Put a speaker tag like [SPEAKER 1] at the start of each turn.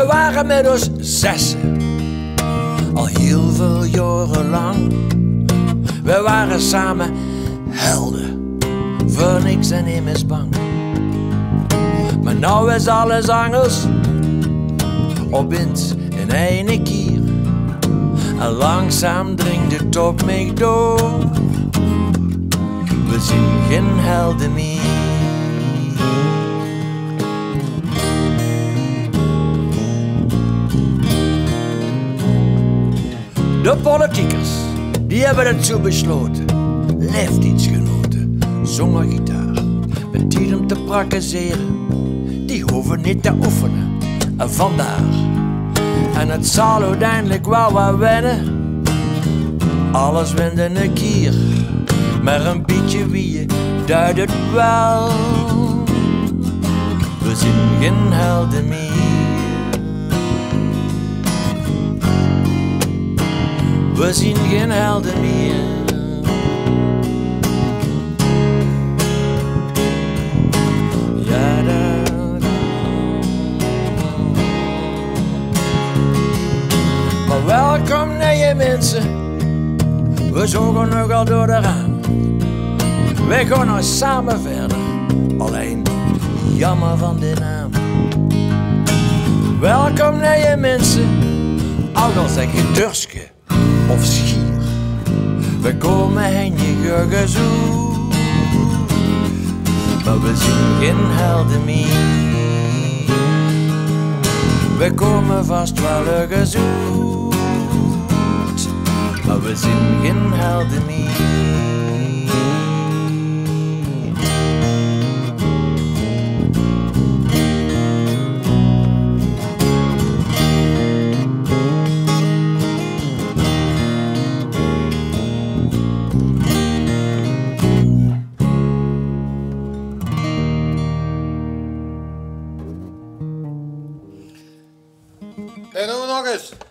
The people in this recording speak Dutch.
[SPEAKER 1] waren met ons zessen, al heel veel jaren lang. We waren samen helden, voor niks en immers bang. Maar nou is alles anders, opeens in één keer. En langzaam dringt het op mij door. We zien geen helden meer. De politiekers, die hebben het zo besloten. Leeftijdsgenoten, zongen gitaar. Met die om te praktiseren, die hoeven niet te oefenen. En vandaar. En het zal uiteindelijk wel wat wennen. Alles wende een keer. Maar een beetje wie duidt het wel. We zien geen helden meer. We zien geen helden meer. Ja, da, da. Maar welkom naar je mensen. We zogen nogal door de raam. Wij gaan nou samen verder. Alleen jammer van de naam. Welkom naar je mensen. Ook al zeg je Durske of Schier. We komen hen je gezoek. Maar we zien geen helden meer. We komen vast wel gezoekt. Maar we zien geen helden meer.
[SPEAKER 2] En doen we nog eens.